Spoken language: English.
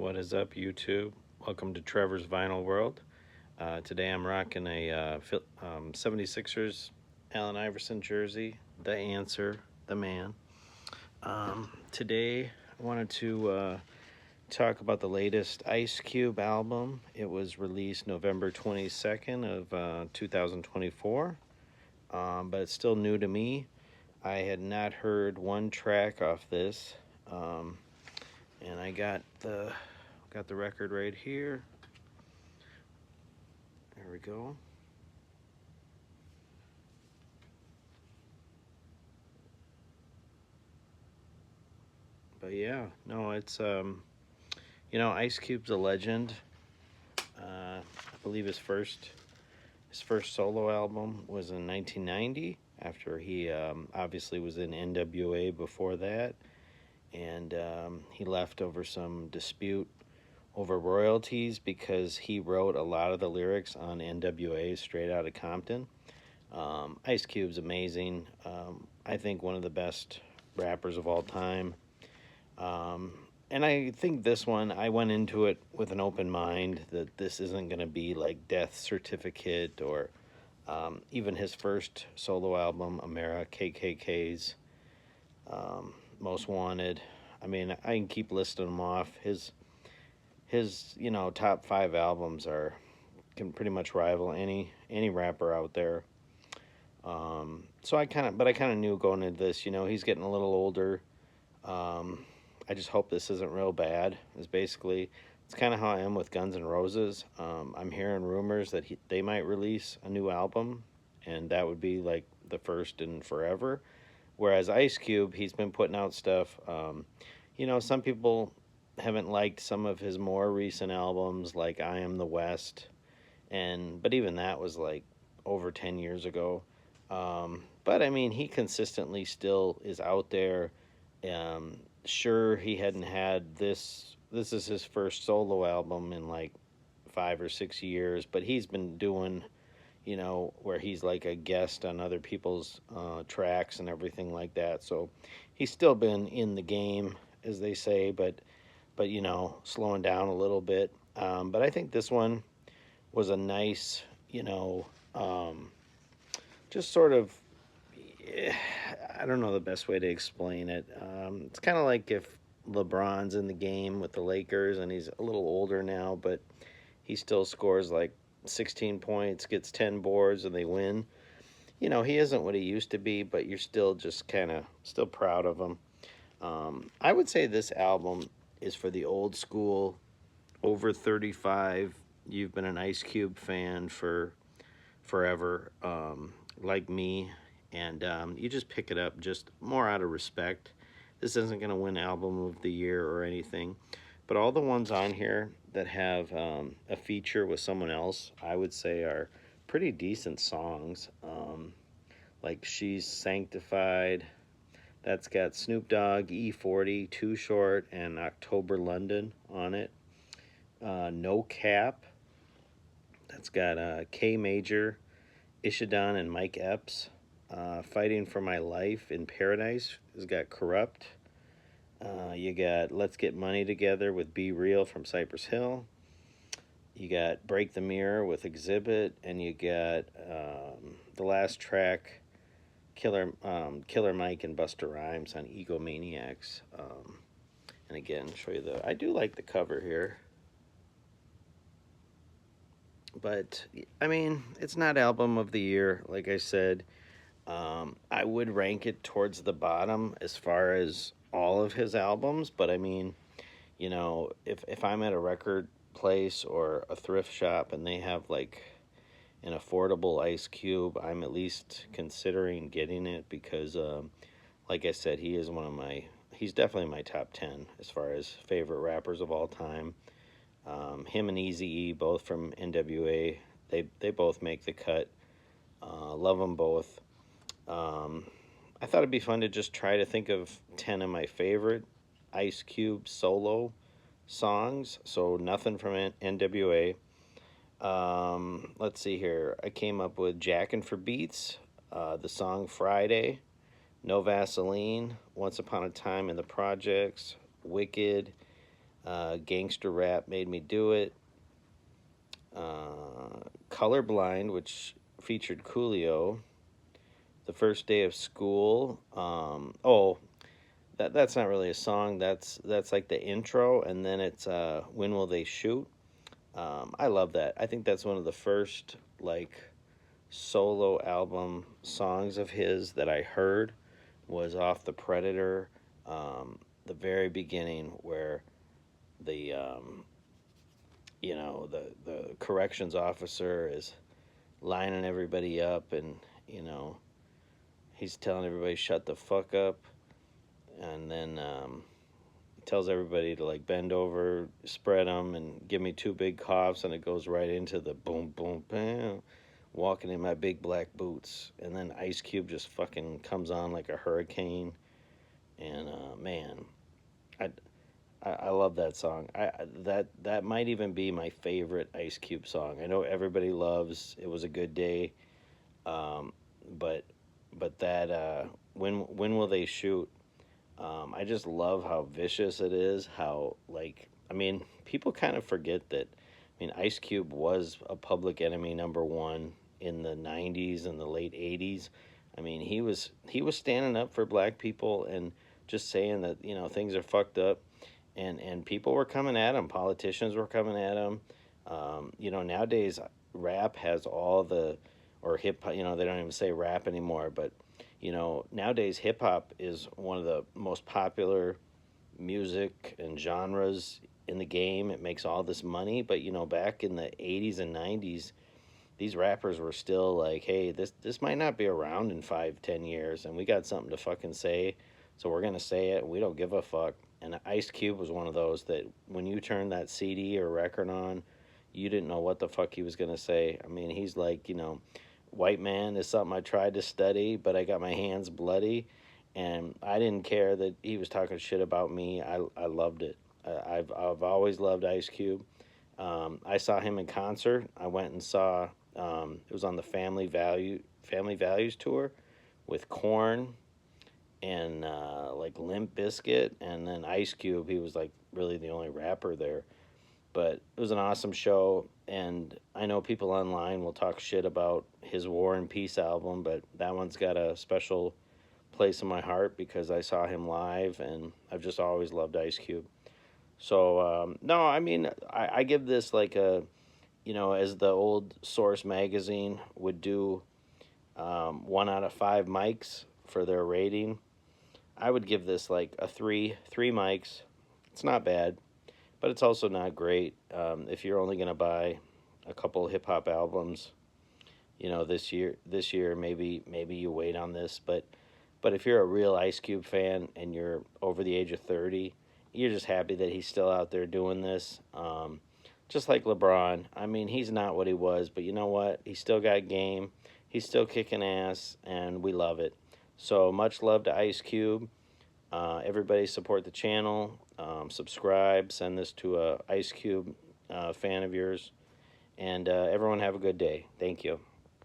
What is up, YouTube? Welcome to Trevor's Vinyl World. Today I'm rocking a 76ers Allen Iverson jersey, the answer, the man. Today I wanted to talk about the latest Ice Cube album. It was released November 22nd of 2024, but it's still new to me. I had not heard one track off this, and I got the record right here. There we go. But yeah, no, it's Ice Cube's a legend. I believe his first solo album was in 1990. After he obviously was in NWA before that, and he left over some dispute over royalties because he wrote a lot of the lyrics on NWA Straight Outta Compton. Ice Cube's amazing. I think one of the best rappers of all time. And I think this one, I went into it with an open mind that this isn't going to be like Death Certificate or even his first solo album, Amera, KKK's Most Wanted. I mean, I can keep listing them off. His top 5 albums can pretty much rival any rapper out there. So I kind of knew going into this, he's getting a little older. I just hope this isn't real bad. It's kind of how I am with Guns N' Roses. I'm hearing rumors that they might release a new album, and that would be like the first in forever. Whereas Ice Cube, he's been putting out stuff. Some people haven't liked some of his more recent albums, like I Am the West, but even that was like over 10 years ago. But I mean, he consistently still is out there. Sure, he hadn't had this is his first solo album in like 5 or 6 years, but he's been doing, where he's like a guest on other people's tracks and everything like that. So he's still been in the game, as they say, but slowing down a little bit. But I think this one was a nice, just sort of, I don't know the best way to explain it. It's kind of like if LeBron's in the game with the Lakers and he's a little older now, but he still scores like 16 points, gets 10 boards, and they win. He isn't what he used to be, but you're still just kind of still proud of him. I would say this album is for the old school, over 35. You've been an Ice Cube fan for forever, like me, and you just pick it up just more out of respect. This isn't going to win album of the year or anything, but all the ones on here that have a feature with someone else, I would say are pretty decent songs. Like She's Sanctified, that's got Snoop Dogg, E40, Too Short, and October London on it. No Cap, that's got K Major, Ishadon, and Mike Epps. Fighting for My Life in Paradise has got Corrupt. You got Let's Get Money Together with Be Real from Cypress Hill. You got Break the Mirror with Exhibit, and you got the last track, Killer Mike and Busta Rhymes on Egomaniacs. And again, show you I do like the cover here. But, I mean, it's not album of the year, like I said. I would rank it towards the bottom as far as all of his albums, but I mean, if I'm at a record place or a thrift shop and they have like an affordable Ice Cube, I'm at least considering getting it because, like I said, he's definitely my top 10 as far as favorite rappers of all time. Him and Eazy-E, both from NWA, they both make the cut. Love them both. I thought it'd be fun to just try to think of 10 of my favorite Ice Cube solo songs. So nothing from NWA. Let's see here. I came up with Jackin' for Beats, the song Friday, No Vaseline, Once Upon a Time in the Projects, Wicked, Gangster Rap Made Me Do It. Colorblind, which featured Coolio. The First Day of School. That's not really a song. That's like the intro, and then it's When Will They Shoot? I love that. I think that's one of the first like solo album songs of his that I heard was off the Predator. The very beginning where the the corrections officer is lining everybody up, and he's telling everybody shut the fuck up, and then tells everybody to like bend over, spread them, and give me two big coughs, and it goes right into the boom, boom, bam, walking in my big black boots, and then Ice Cube just fucking comes on like a hurricane, and man, I, I love that song. That might even be my favorite Ice Cube song. I know everybody loves "It Was a Good Day," um, but that when will they shoot? I just love how vicious it is. How like I mean, people kind of forget that. I mean, Ice Cube was a Public Enemy #1 in the '90s and the late '80s. I mean, he was standing up for black people and just saying that things are fucked up, and people were coming at him. Politicians were coming at him. Nowadays rap has all the or hip hop. They don't even say rap anymore, but nowadays hip hop is one of the most popular music and genres in the game. It makes all this money, but back in the '80s and '90s, these rappers were still like, "Hey, this might not be around in 5, 10 years, and we got something to fucking say, so we're gonna say it. And we don't give a fuck." And Ice Cube was one of those that when you turned that CD or record on, you didn't know what the fuck he was gonna say. I mean, he's like, white man is something I tried to study, but I got my hands bloody, and I didn't care that he was talking shit about me. I loved it. I've always loved Ice Cube. I saw him in concert. I went and saw. It was on the Family Values tour with Korn and like Limp Bizkit, and then Ice Cube. He was like really the only rapper there, but it was an awesome show. And I know people online will talk shit about his War and Peace album, but that one's got a special place in my heart because I saw him live, and I've just always loved Ice Cube. So no, I mean I give this like a as the old Source magazine would do, 1 out of 5 mics for their rating. I would give this like a three mics. It's not bad, but it's also not great. If you're only gonna buy a couple hip hop albums, this year maybe you wait on this. But if you're a real Ice Cube fan and you're over the age of 30, you're just happy that he's still out there doing this. Just like LeBron. I mean, he's not what he was, but you know what? He's still got game. He's still kicking ass, and we love it. So much love to Ice Cube. Everybody support the channel. Subscribe. Send this to a Ice Cube fan of yours. And everyone have a good day. Thank you.